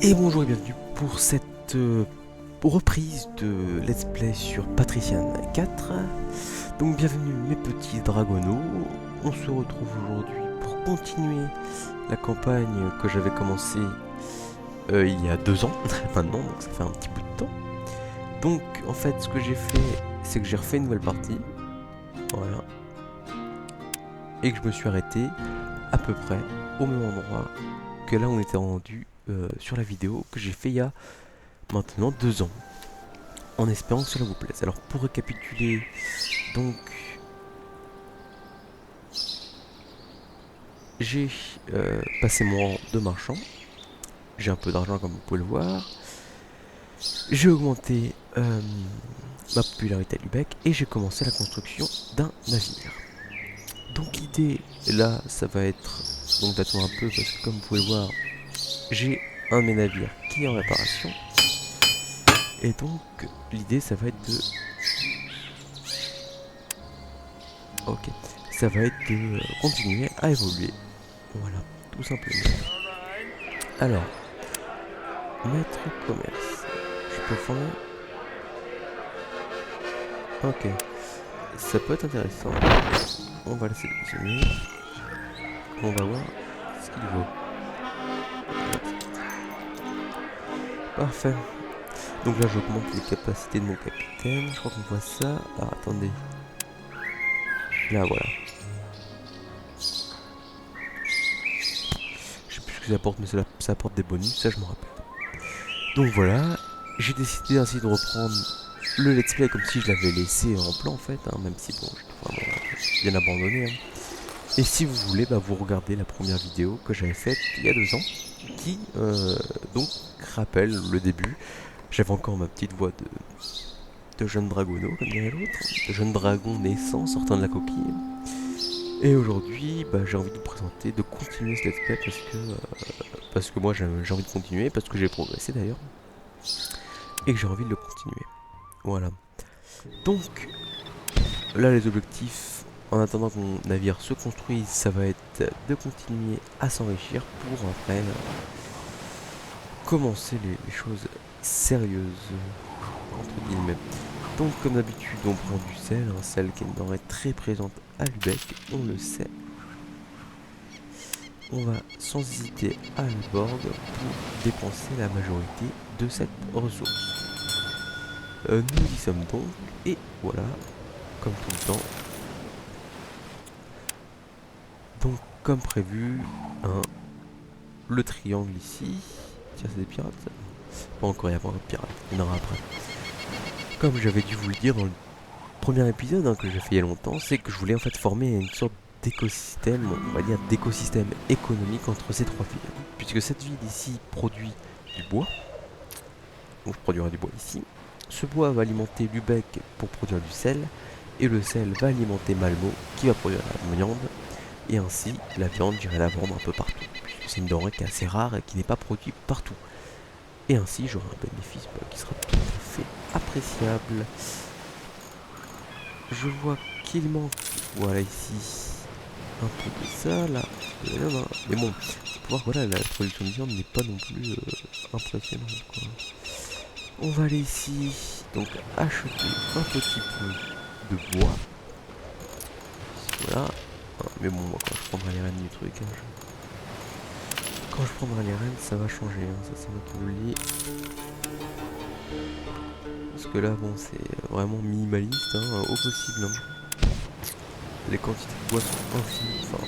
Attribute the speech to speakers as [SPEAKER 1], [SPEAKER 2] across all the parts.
[SPEAKER 1] Et bonjour et bienvenue pour cette reprise de Let's Play sur Patrician 4. Donc bienvenue mes petits dragonos. On se retrouve aujourd'hui pour continuer la campagne que j'avais commencée il y a 2 ans maintenant, donc ça fait un petit bout de temps. Donc en fait ce que j'ai fait, c'est que j'ai refait une nouvelle partie. Voilà. Et que je me suis arrêté à peu près au même endroit que là où on était rendu sur la vidéo que j'ai fait il y a maintenant 2 ans, en espérant que cela vous plaise. Alors pour récapituler, donc j'ai passé mon rang de marchand, j'ai un peu d'argent comme vous pouvez le voir, j'ai augmenté ma popularité à Lubeck et j'ai commencé la construction d'un navire. Donc l'idée là, ça va être donc d'attendre un peu parce que comme vous pouvez le voir, j'ai un de mes navires qui est en réparation. Et donc l'idée ça va être de... Ok. Ça va être de continuer à évoluer. Voilà, tout simplement. Alors, maître commerce. Je peux former. Ok. Ça peut être intéressant. On va le sélectionner. On va voir ce qu'il vaut. Parfait. Donc là j'augmente les capacités de mon capitaine. Je crois qu'on voit ça. Ah attendez. Là voilà. Je sais plus ce que ça apporte, mais ça apporte des bonus, ça je me rappelle. Donc voilà. J'ai décidé ainsi de reprendre le let's play comme si je l'avais laissé en plan en fait, hein, même si bon, je l'ai vraiment bien abandonné. Hein. Et si vous voulez, bah, vous regardez la première vidéo que j'avais faite il y a 2 ans, qui donc rappelle le début. J'avais encore ma petite voix de jeune dragono, comme dirait l'autre, de jeune dragon naissant, sortant de la coquille. Et aujourd'hui, bah, j'ai envie de vous présenter, de continuer ce let's play parce que moi j'ai envie de continuer, parce que j'ai progressé d'ailleurs, et que j'ai envie de le continuer. Voilà. Donc, là les objectifs, en attendant que mon navire se construise, ça va être de continuer à s'enrichir pour après commencer les choses sérieuses, entre guillemets. Donc comme d'habitude on prend du sel, un sel qui est une denrée très présente à Lubeck, on le sait. On va sans hésiter à Alborg pour dépenser la majorité de cette ressource. Nous y sommes donc, et voilà, comme tout le temps. Donc comme prévu, hein, le triangle ici. Tiens, c'est des pirates ça? Pas encore, il y a pas encore de pirates, il y en aura après. Comme j'avais dû vous le dire dans le premier épisode que j'ai fait il y a longtemps, c'est que je voulais en fait former une sorte d'écosystème, on va dire d'écosystème économique entre ces 3 villes. Puisque cette ville ici produit du bois, donc je produirai du bois ici. Ce bois va alimenter Lubeck pour produire du sel, et le sel va alimenter Malmo qui va produire la viande, et ainsi la viande j'irai la vendre un peu partout, puisque c'est une denrée qui est assez rare et qui n'est pas produite partout. Et ainsi j'aurai un bénéfice qui sera tout à fait appréciable. Je vois qu'il manque, voilà ici, un peu de ça, là, mais bon, faut voir, voilà, la production de viande n'est pas non plus impressionnante, quoi. On va aller ici, donc acheter un petit peu de bois, voilà, mais bon, moi, quand je prendrai les rênes du truc, quand je prendrai les rênes, ça va changer, ça c'est moi qui vous le dis. Parce que là, bon, c'est vraiment minimaliste, au possible. Les quantités de bois sont infimes, enfin...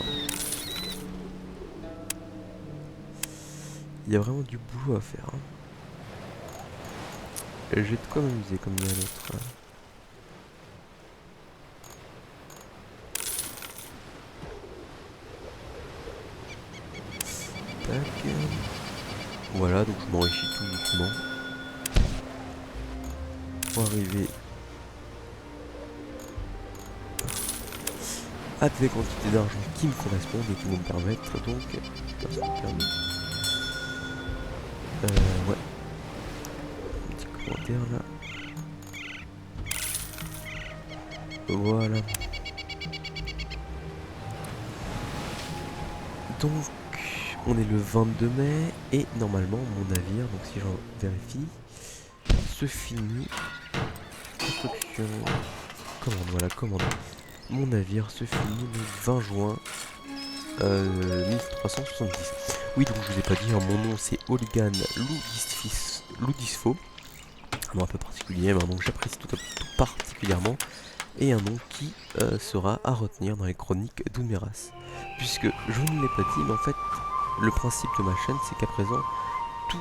[SPEAKER 1] Il y a vraiment du boulot à faire. J'ai de quoi m'amuser comme dirait l'autre. Tac. Voilà, donc je m'enrichis tout doucement. Pour arriver à des quantités d'argent qui me correspondent et qui vont me permettre donc... Ouais. Un petit commentaire là. Voilà. Donc, On est le 22 mai et normalement mon navire, donc si j'en vérifie, se finit. Construction. Commande, voilà, commande. Mon navire se finit le 20 juin 1370. Oui, donc je vous ai pas dit, hein, mon nom c'est Oligan Loudisfo. Un nom un peu particulier, mais un nom que j'apprécie tout particulièrement. Et un nom qui sera à retenir dans les chroniques d'Unmeras. Puisque je ne l'ai pas dit, mais en fait, le principe de ma chaîne, c'est qu'à présent, tous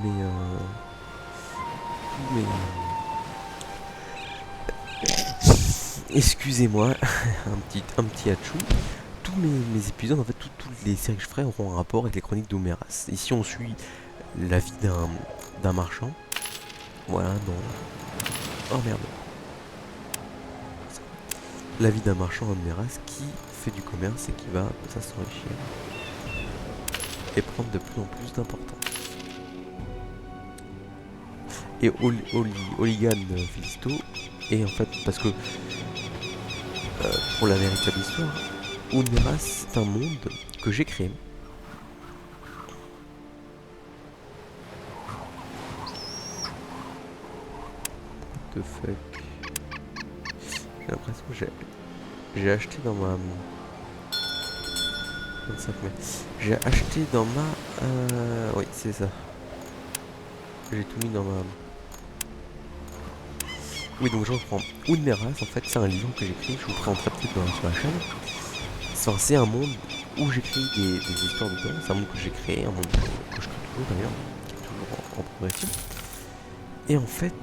[SPEAKER 1] mes... Excusez-moi, un petit hachou. Tous mes épisodes, en fait, toutes les séries que je ferai auront un rapport avec les chroniques d'Omeras. Ici, on suit la vie d'un marchand. Voilà, dans... Oh merde. La vie d'un marchand d'Omeras qui fait du commerce et qui va, comme ça, s'enrichir et prendre de plus en plus d'importance. Et Oligan Philisto, et en fait, parce que pour la véritable histoire, Omeras, c'est un monde que j'ai créé. De fuck. J'ai l'impression que j'ai acheté dans ma 25 mai. J'ai acheté dans ma oui, c'est ça. J'ai tout mis dans ma... Oui, donc je reprends. Omeras, en fait, c'est un livre que j'ai écrit, je vous présenterai peut-être sur la chaîne. Enfin, c'est un monde où j'écris des histoires dedans. C'est un monde que j'ai créé, un monde que je crée toujours d'ailleurs, qui est toujours en progression. Et en fait,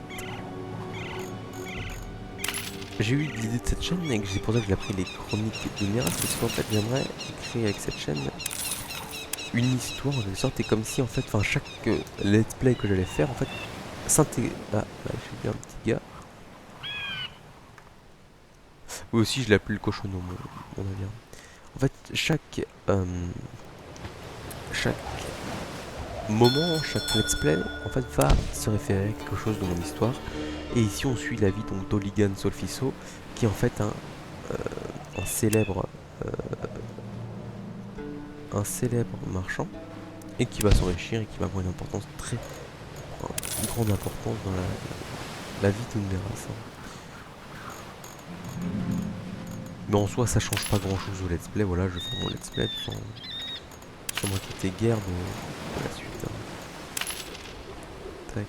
[SPEAKER 1] j'ai eu l'idée de cette chaîne et c'est pour ça que j'ai appris les chroniques d'Omeras, parce qu'en fait, j'aimerais créer avec cette chaîne une histoire en quelque sorte, et comme si en fait, enfin, chaque let's play que j'allais faire, en fait, s'intégrer. Ah, là, j'ai vu un petit gars. Oui, aussi, je l'appelle le cochonneau, mon navire. En fait, chaque moment, chaque let's play, en fait, va se référer à quelque chose de mon histoire. Et ici, on suit la vie donc d'Oligan Solfiso, qui est en fait un célèbre marchand, et qui va s'enrichir et qui va avoir une importance une grande importance dans la vie d'Unmeras. Mais en soi, ça change pas grand chose au let's play. Voilà, je fais mon let's play sans m'inquiéter guère de la suite. Tac.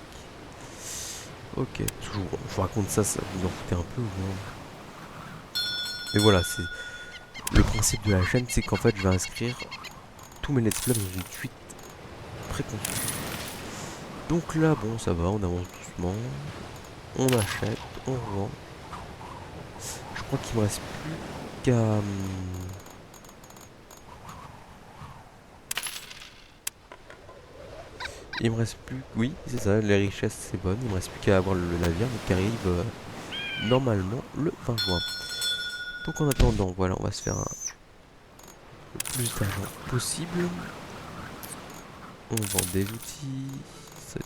[SPEAKER 1] Ok, je vous raconte ça, ça vous en foutez un peu ou non? Mais voilà, c'est le principe de la chaîne, c'est qu'en fait, je vais inscrire tous mes let's play dans une suite préconçue. Donc là, bon, ça va, on avance doucement. On achète, on revend. Je crois qu'il me reste plus qu'à... Il me reste plus... Oui, c'est ça, les richesses c'est bonne. Il me reste plus qu'à avoir le navire qui arrive normalement le 20 juin. Donc en attendant, voilà, on va se faire le plus d'argent possible. On vend des outils. Ça,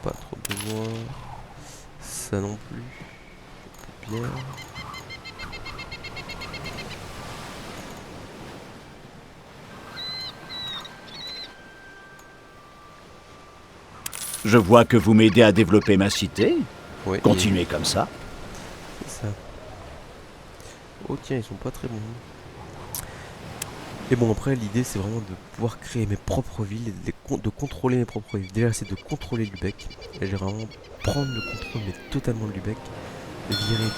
[SPEAKER 1] pas trop besoin. Ça non plus. Bien.
[SPEAKER 2] Je vois que vous m'aidez à développer ma cité.
[SPEAKER 1] Ouais,
[SPEAKER 2] Continuez comme ça.
[SPEAKER 1] C'est ça. Oh tiens, ils sont pas très bons. Et bon, après, l'idée c'est vraiment de pouvoir créer mes propres villes et de contrôler mes propres villes. Déjà, c'est de contrôler Lubeck. Et j'ai vraiment prendre le contrôle, mais totalement de Lubeck. Virer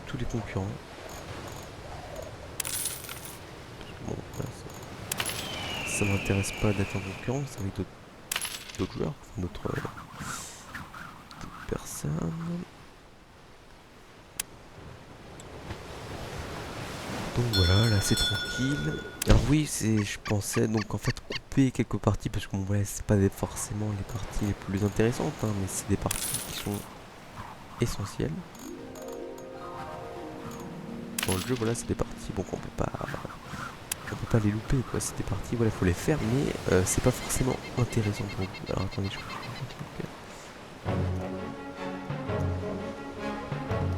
[SPEAKER 1] tous les concurrents. Bon, voilà, ça m'intéresse pas d'être en concurrence avec d'autres joueurs, enfin, d'autres personnes. Donc voilà, là c'est tranquille. Alors oui, je pensais donc en fait couper quelques parties parce que bon, ouais, c'est pas forcément les parties les plus intéressantes, hein, mais c'est des parties qui sont essentielles. Dans le jeu, voilà, c'est des parties bon qu'on peut pas les louper quoi. C'est des parties, voilà, faut les faire, mais c'est pas forcément intéressant pour vous. Alors attendez, je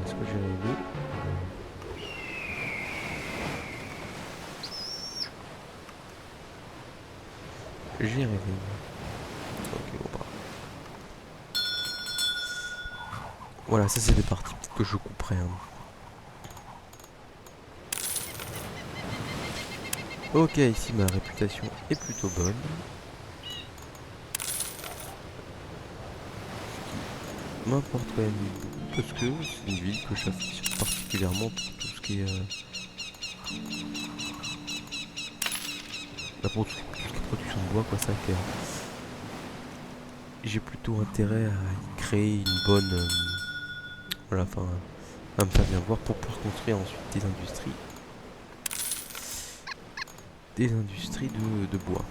[SPEAKER 1] est-ce que j'ai rêvé? J'ai rêvé. Ok, bon bah. Voilà, ça c'est des parties peut-être que je couperai. Hein. Ok, ici ma réputation est plutôt bonne. M'importe quand même beaucoup parce que c'est une ville que j'affectionne particulièrement pour tout ce qui est pour tout ce qui est production de bois, quoi. Ça que j'ai plutôt intérêt à y créer une bonne voilà, enfin à me faire bien voir pour pouvoir construire ensuite des industries de bois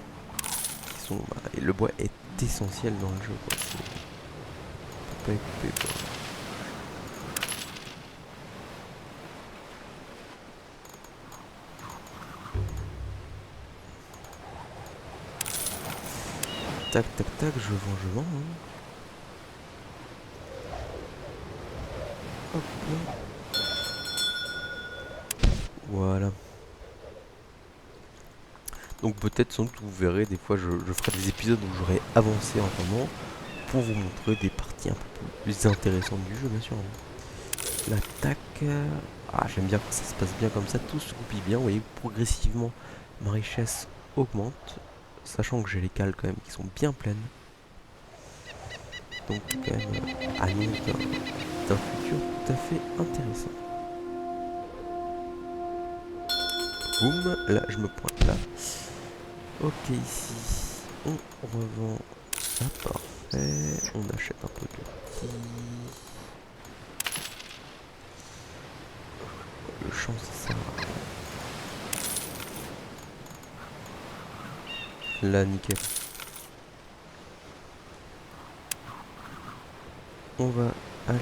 [SPEAKER 1] qui sont et le bois est essentiel dans le jeu, quoi. Faut pas y couper, quoi. Tac tac tac, je vends hein. Hop là. Voilà. Donc peut-être sans doute vous verrez, des fois je ferai des épisodes où j'aurai avancé en temps pour vous montrer des parties un peu plus intéressantes du jeu, bien sûr. L'attaque, ah j'aime bien quand ça se passe bien comme ça, tout se goupille bien, vous voyez, progressivement ma richesse augmente, sachant que j'ai les cales quand même qui sont bien pleines. Donc quand même annonce d'un futur tout à fait intéressant. Boum, là je me pointe là. Ok, ici on revend ça, parfait. On achète un peu de petits. Le champ c'est ça. Là nickel. On va aller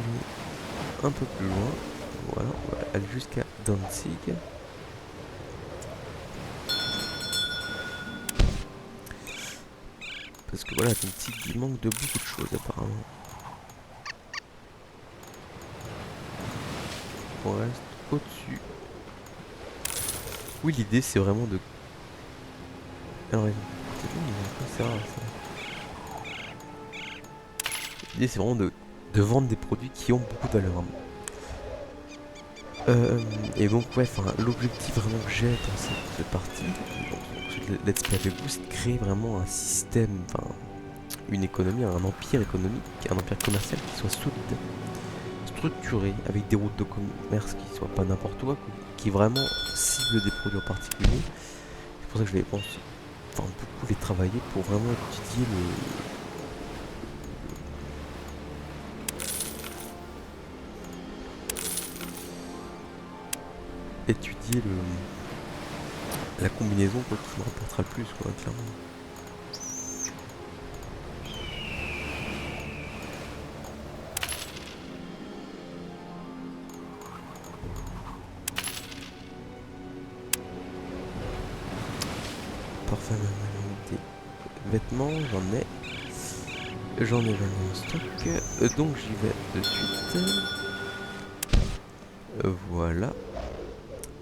[SPEAKER 1] un peu plus loin. Voilà, on va aller jusqu'à Danzig. Parce que voilà, Danzig il manque de beaucoup de choses apparemment. On reste au-dessus. Oui, l'idée c'est vraiment de... Alors, c'est rare, ça. L'idée c'est vraiment de vendre des produits qui ont beaucoup de valeur. Et donc ouais, l'objectif vraiment que j'ai dans cette partie, donc ce Let's Play avec vous, c'est de créer vraiment un système, une économie, un empire économique, un empire commercial qui soit solide, structuré, avec des routes de commerce qui soient pas n'importe quoi, qui vraiment cible des produits en particulier. C'est pour ça que je vais beaucoup les travailler pour vraiment étudier la combinaison quoi, qui me rapportera le plus, quoi, clairement. Parfait, des vêtements, j'en ai en stock, donc j'y vais de suite. Voilà.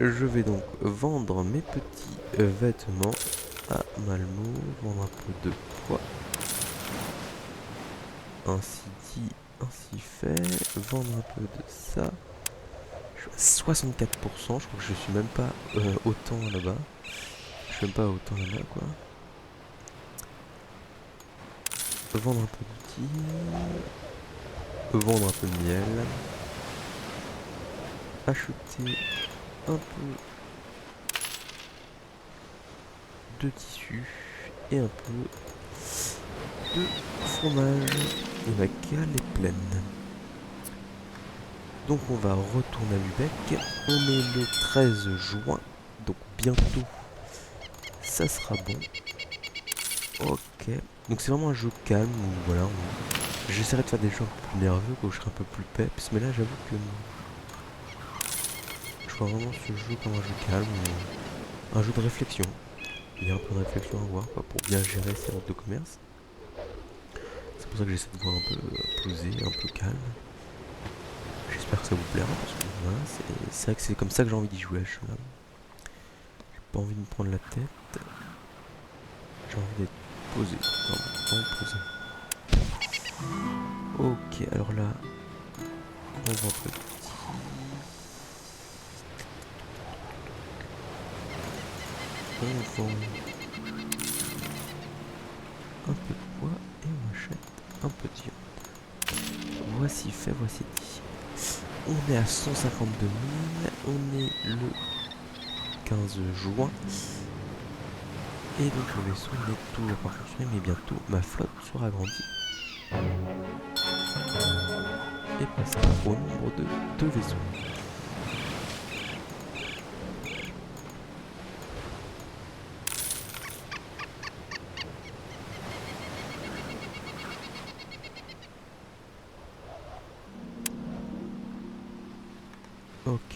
[SPEAKER 1] Je vais donc vendre mes petits vêtements à Malmo, vendre un peu de poids. Ainsi dit, ainsi fait, vendre un peu de ça. Je suis à 64%, je crois que je suis même pas autant là-bas. Je suis même pas autant là-bas quoi. Vendre un peu d'outils. Vendre un peu de miel. Acheter un peu de tissu et un peu de fromage. Et ma cale est pleine. Donc on va retourner à Lubeck. On est le 13 juin. Donc bientôt ça sera bon. Ok. Donc c'est vraiment un jeu calme où voilà. J'essaierai de faire des jeux un peu plus nerveux, où je serai un peu plus peps. Mais là j'avoue que je vois vraiment ce jeu comme un jeu calme. Un jeu de réflexion. Il y a un peu de réflexion à voir quoi, pour bien gérer ces routes de commerce. C'est pour ça que j'essaie de voir un peu posé, un peu calme. J'espère que ça vous plaira parce que voilà, c'est vrai que c'est comme ça que j'ai envie d'y jouer à ce jeu là. J'ai pas envie de me prendre la tête. J'ai envie d'être poser. Vraiment poser. Ok, alors là, on va un peu. On vend un peu de bois et on achète un peu de viande. Voici fait, voici dit. On est à 152 000, on est le 15 juin. Et donc le vaisseau n'est toujours pas construit, mais bientôt ma flotte sera agrandie. Et passera au nombre de 2 vaisseaux. Ok.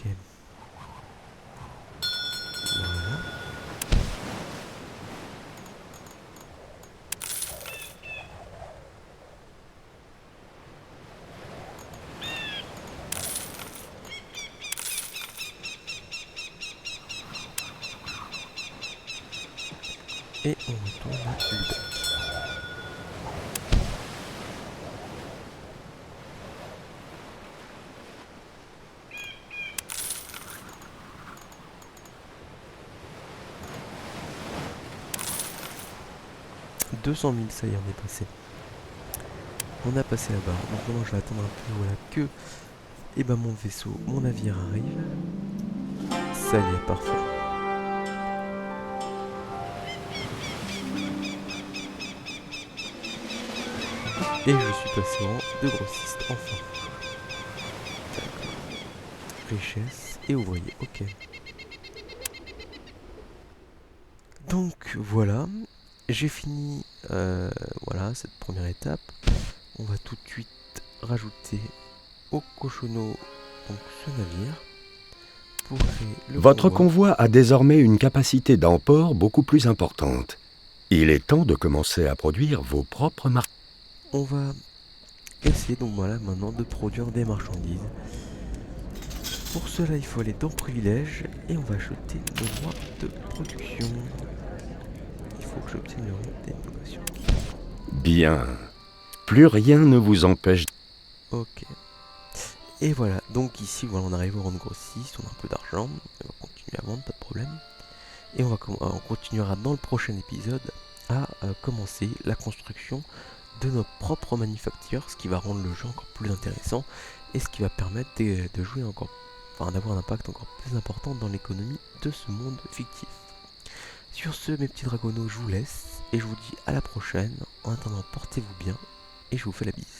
[SPEAKER 1] Voilà. Et on retourne à Lubeck. « 200 000, ça y est, on est passé. On a passé là-bas. Donc maintenant, je vais attendre un peu, voilà, que mon vaisseau, mon navire arrive. Ça y est, parfait. Et je suis passé en de grossiste, enfin. Richesse et ouvrier, ok. Donc voilà, j'ai fini voilà, cette première étape. On va tout de suite rajouter au cochonneau donc, ce navire pour créer le
[SPEAKER 3] Votre
[SPEAKER 1] convoi.
[SPEAKER 3] convoi a désormais une capacité d'emport beaucoup plus importante. Il est temps de commencer à produire vos propres marchandises.
[SPEAKER 1] On va essayer donc voilà maintenant de produire des marchandises. Pour cela il faut aller dans privilèges et on va acheter nos droits de production. Il faut que j'obtienne le rang d'innovation.
[SPEAKER 3] Bien. Plus rien ne vous empêche.
[SPEAKER 1] Ok. Et voilà, donc ici voilà, on arrive au rang de grossiste, on a un peu d'argent, on va continuer à vendre, pas de problème. Et on continuera dans le prochain épisode à commencer la construction de nos propres manufactures, ce qui va rendre le jeu encore plus intéressant et ce qui va permettre de jouer encore, enfin d'avoir un impact encore plus important dans l'économie de ce monde fictif. Sur ce, mes petits dragonos, je vous laisse et je vous dis à la prochaine. En attendant, portez-vous bien et je vous fais la bise.